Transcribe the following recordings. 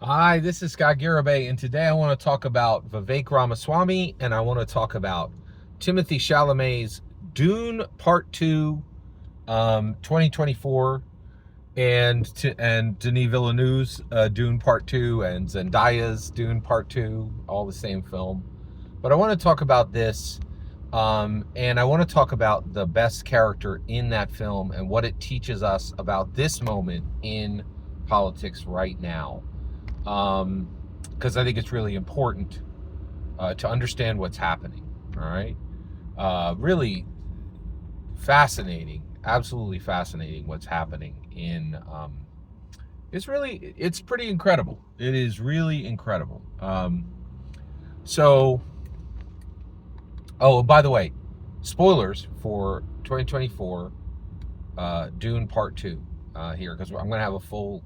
Hi, this is Scott Garibay, and today I want to talk about Vivek Ramaswamy, and I want to talk about Timothy Chalamet's Dune Part 2, 2024, and Denis Villeneuve's Dune Part 2, and Zendaya's Dune Part 2, all the same film. But I want to talk about this, and I want to talk about the best character in that film and what it teaches us about this moment in politics right now. Because I think it's really important to understand what's happening. All right, really fascinating, absolutely fascinating what's happening in. It's pretty incredible. It is really incredible. So, oh, by the way, spoilers for 2024 Dune Part 2 here, because I'm going to have a full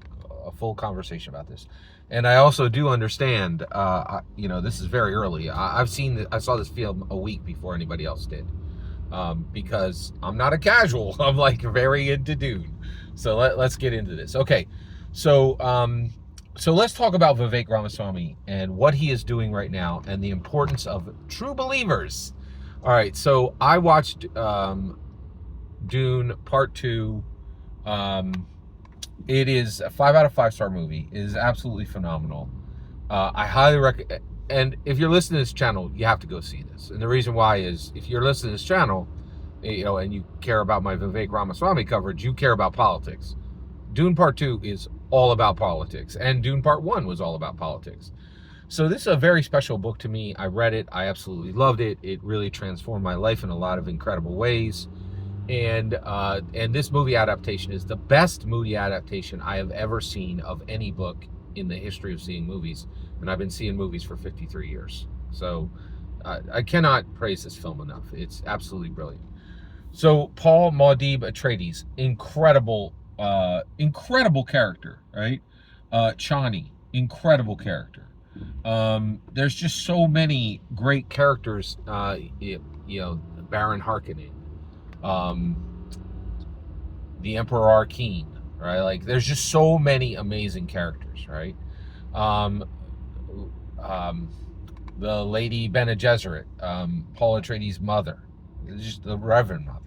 conversation about this. And I also do understand, this is very early. I saw this film a week before anybody else did, because I'm not a casual. I'm like very into Dune. So let's get into this. Okay, so let's talk about Vivek Ramaswamy and what he is doing right now and the importance of true believers. All right, so I watched Dune Part 2. It is a 5 out of 5 star movie. It is absolutely phenomenal. I highly recommend. And if you're listening to this channel, you have to go see this. And the reason why is, if you're listening to this channel, and you care about my Vivek Ramaswamy coverage, you care about politics. Dune Part 2 is all about politics, and Dune Part 1 was all about politics. So this is a very special book to me. I read it. I absolutely loved it. It really transformed my life in a lot of incredible ways. And this movie adaptation is the best movie adaptation I have ever seen of any book in the history of seeing movies. And I've been seeing movies for 53 years. So I cannot praise this film enough. It's absolutely brilliant. So Paul Muad'Dib Atreides, incredible character, right? Chani, incredible character. There's just so many great characters, Baron Harkonnen. The Emperor Arkeen, right? Like, there's just so many amazing characters, right? The Lady Bene Gesserit, Paul Atreides' mother, just the Reverend Mother.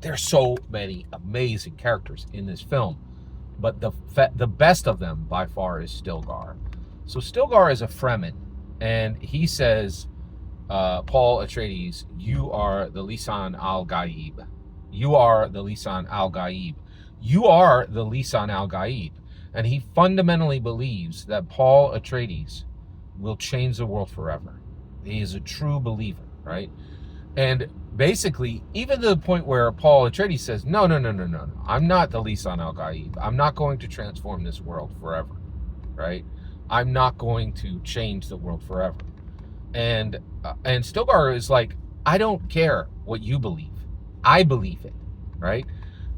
There's so many amazing characters in this film, but the best of them by far is Stilgar. So Stilgar is a Fremen, and he says, Paul Atreides, you are the Lisan al-Gaib. You are the Lisan al-Gaib. You are the Lisan al-Gaib. And he fundamentally believes that Paul Atreides will change the world forever. He is a true believer, right? And basically, even to the point where Paul Atreides says, no. I'm not the Lisan al-Gaib. I'm not going to transform this world forever, right? I'm not going to change the world forever. And Stilgar is like, I don't care what you believe. I believe it, right?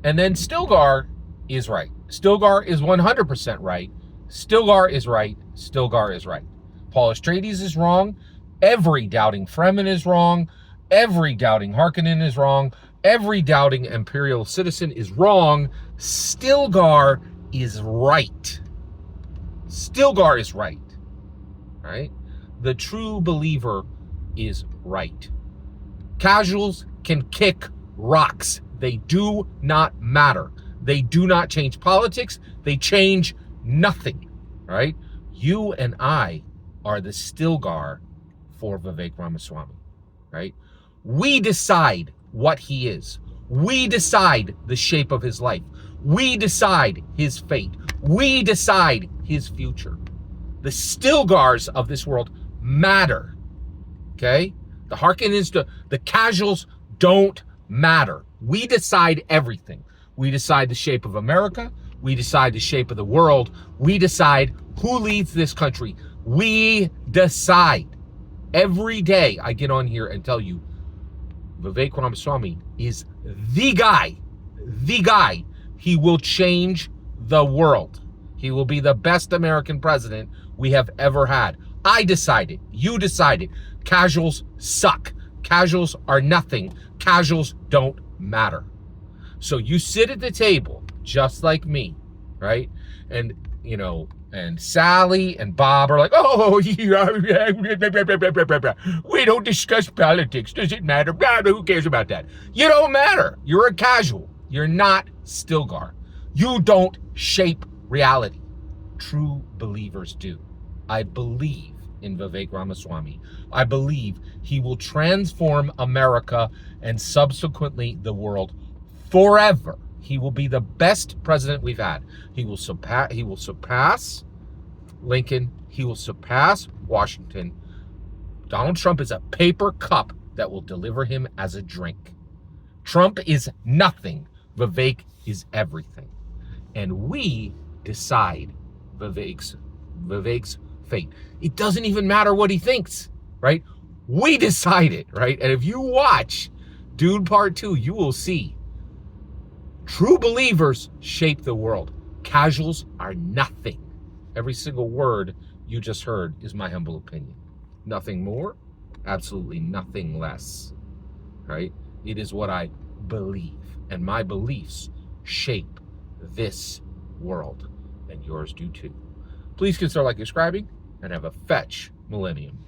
And then Stilgar is right. Stilgar is 100% right. Stilgar is right. Stilgar is right. Paul Atreides is wrong. Every doubting Fremen is wrong. Every doubting Harkonnen is wrong. Every doubting Imperial citizen is wrong. Stilgar is right. Stilgar is right, right? The true believer is right. Casuals can kick rocks. They do not matter. They do not change politics. They change nothing, right? You and I are the Stilgar for Vivek Ramaswamy, right? We decide what he is. We decide the shape of his life. We decide his fate. We decide his future. The Stilgars of this world matter, okay? The Harkonnens, the casuals don't matter. We decide everything. We decide the shape of America. We decide the shape of the world. We decide who leads this country. We decide. Every day I get on here and tell you, Vivek Ramaswamy is the guy. The guy. He will change the world. He will be the best American president we have ever had. I decided. You decided. Casuals suck. Casuals are nothing. Casuals don't matter. So you sit at the table just like me, right? And And Sally and Bob are like, oh, yeah, we don't discuss politics. Does it matter? Who cares about that? You don't matter. You're a casual. You're not Stilgar. You don't shape reality. True believers do. I believe in Vivek Ramaswamy. I believe he will transform America and subsequently the world forever. He will be the best president we've had. He will surpass Lincoln. He will surpass Washington. Donald Trump is a paper cup that will deliver him as a drink. Trump is nothing. Vivek is everything. And we decide Vivek's fate. It doesn't even matter what he thinks, right? We decide it, right? And if you watch Dune Part 2, you will see true believers shape the world. Casuals are nothing. Every single word you just heard is my humble opinion. Nothing more, absolutely nothing less, right? It is what I believe, and my beliefs shape this world, and yours do too. Please consider subscribing, and have a fetch millennium.